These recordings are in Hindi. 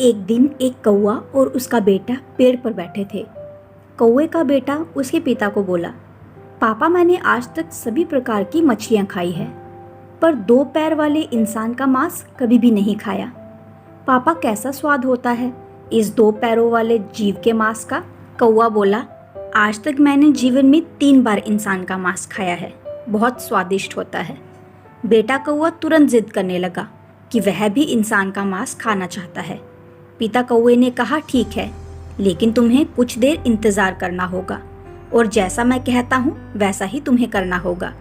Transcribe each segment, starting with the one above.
एक दिन एक कौवा और उसका बेटा पेड़ पर बैठे थे। कौवे का बेटा उसके पिता को बोला, पापा मैंने आज तक सभी प्रकार की मछलियाँ खाई है, पर 2 पैर वाले इंसान का मांस कभी भी नहीं खाया। पापा कैसा स्वाद होता है इस 2 पैरों वाले जीव के मांस का। कौवा बोला, आज तक मैंने जीवन में 3 बार इंसान का मांस खाया है, बहुत स्वादिष्ट होता है। बेटा कौवा तुरंत जिद करने लगा कि वह भी इंसान का मांस खाना चाहता है। पिता कौवे ने कहा, ठीक है, लेकिन तुम्हें कुछ देर इंतज़ार करना होगा और जैसा मैं कहता हूँ वैसा ही तुम्हें करना होगा।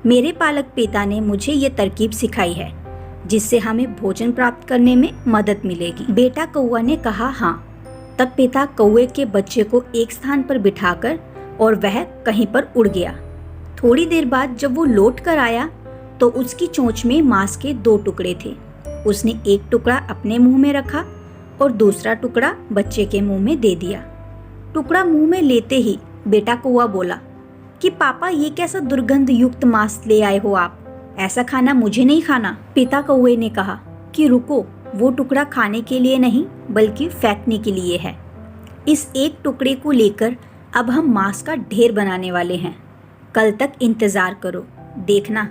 मेरे पालक पिता ने मुझे ये तरकीब सिखाई है जिससे हमें भोजन प्राप्त करने में मदद मिलेगी। बेटा कौवा ने कहा, हाँ। तब पिता कौवे के बच्चे को एक स्थान पर बिठाकर और वह कहीं पर उड़ गया। थोड़ी देर बाद जब वो लौट कर आया तो उसकी चोंच में मांस के 2 टुकड़े थे। उसने एक टुकड़ा अपने मुंह में रखा और दूसरा टुकड़ा बच्चे के मुंह में दे दिया। टुकड़ा मुंह में लेते ही बेटा कौवा बोला कि पापा ये कैसा दुर्गंध युक्त मांस ले आए हो आप, ऐसा खाना मुझे नहीं खाना। पिता कौवे ने कहा कि रुको, वो टुकड़ा खाने के लिए नहीं बल्कि फेंकने के लिए है। इस एक टुकड़े को लेकर अब हम मांस का ढेर बनाने वाले हैं। कल तक इंतजार करो, देखना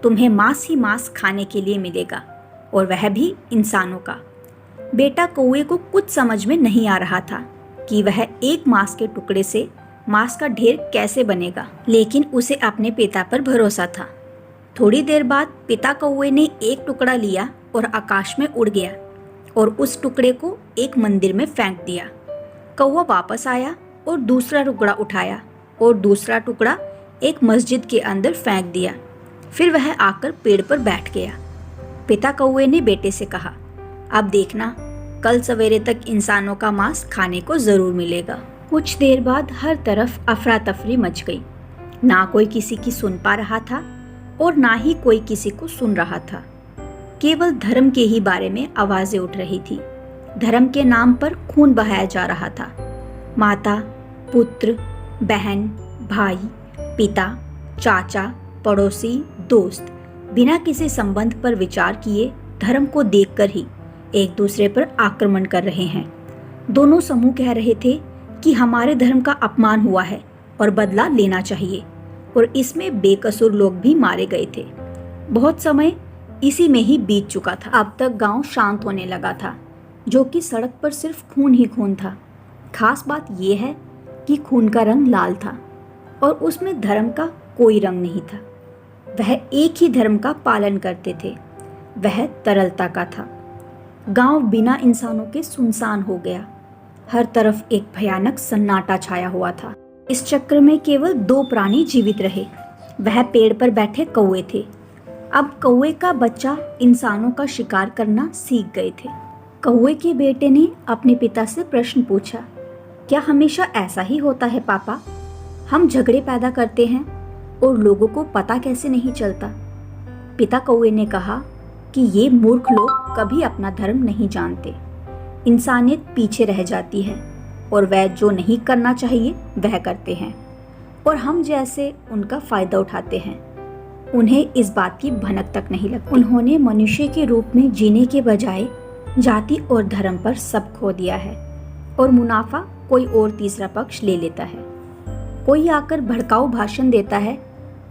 तुम्हें मांस ही मांस खाने के लिए मिलेगा, और वह भी इंसानों का। बेटा कौवे को कुछ समझ में नहीं आ रहा था कि वह एक मांस के टुकड़े से मांस का ढेर कैसे बनेगा, लेकिन उसे अपने पिता पर भरोसा था। थोड़ी देर बाद पिता कौवे ने एक टुकड़ा लिया और आकाश में उड़ गया और उस टुकड़े को एक मंदिर में फेंक दिया। कौवा वापस आया और दूसरा टुकड़ा उठाया और दूसरा टुकड़ा एक मस्जिद के अंदर फेंक दिया। फिर वह आकर पेड़ पर बैठ गया। पिता कौवे ने बेटे से कहा, अब देखना, कल सवेरे तक इंसानों का मांस खाने को जरूर मिलेगा। कुछ देर बाद हर तरफ अफरा तफरी मच गई। ना कोई किसी की सुन पा रहा था और ना ही कोई किसी को सुन रहा था। केवल धर्म के ही बारे में आवाजें उठ रही थी। धर्म के नाम पर खून बहाया जा रहा था। माता, पुत्र, बहन, भाई, पिता, चाचा, पड़ोसी, दोस्त बिना किसी संबंध पर विचार किए धर्म को देखकर ही एक दूसरे पर आक्रमण कर रहे हैं। दोनों समूह कह रहे थे कि हमारे धर्म का अपमान हुआ है और बदला लेना चाहिए, और इसमें बेकसूर लोग भी मारे गए थे। बहुत समय इसी में ही बीत चुका था। अब तक गांव शांत होने लगा था, जो कि सड़क पर सिर्फ खून ही खून था। खास बात यह है कि खून का रंग लाल था और उसमें धर्म का कोई रंग नहीं था। वह एक ही धर्म का पालन करते थे, वह तरलता का था। गांव बिना इंसानों के सुनसान हो गया। हर तरफ एक भयानक सन्नाटा छाया हुआ था। इस चक्र में केवल 2 प्राणी जीवित रहे। वह पेड़ पर बैठे कौवे थे। अब कौवे का बच्चा इंसानों का शिकार करना सीख गए थे। कौवे के बेटे ने अपने पिता से प्रश्न पूछा, क्या हमेशा ऐसा ही होता है पापा? हम झगड़े पैदा करते हैं और लोगों को पता कैसे नहीं चलता? पिता कौवे ने कहा कि ये मूर्ख लोग कभी अपना धर्म नहीं जानते। इंसानियत पीछे रह जाती है और वह जो नहीं करना चाहिए वह करते हैं, और हम जैसे उनका फायदा उठाते हैं। उन्हें इस बात की भनक तक नहीं लगती। उन्होंने मनुष्य के रूप में जीने के बजाय जाति और धर्म पर सब खो दिया है, और मुनाफा कोई और तीसरा पक्ष ले लेता है। कोई आकर भड़काऊ भाषण देता है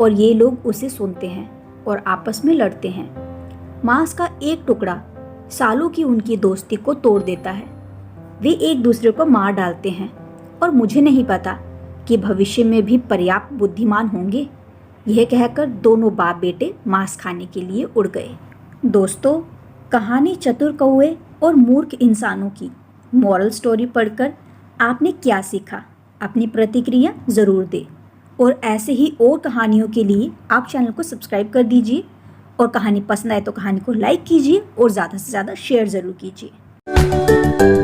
और ये लोग उसे सुनते हैं और आपस में लड़ते हैं। मांस का एक टुकड़ा सालों की उनकी दोस्ती को तोड़ देता है। वे एक दूसरे को मार डालते हैं, और मुझे नहीं पता कि भविष्य में भी पर्याप्त बुद्धिमान होंगे। यह कहकर दोनों बाप बेटे मांस खाने के लिए उड़ गए। दोस्तों, कहानी चतुर कौवे और मूर्ख इंसानों की मॉरल स्टोरी पढ़कर आपने क्या सीखा? अपनी प्रतिक्रिया ज़रूर दें, और ऐसे ही और कहानियों के लिए आप चैनल को सब्सक्राइब कर दीजिए, और कहानी पसंद आए तो कहानी को लाइक कीजिए और ज़्यादा से ज़्यादा शेयर ज़रूर कीजिए।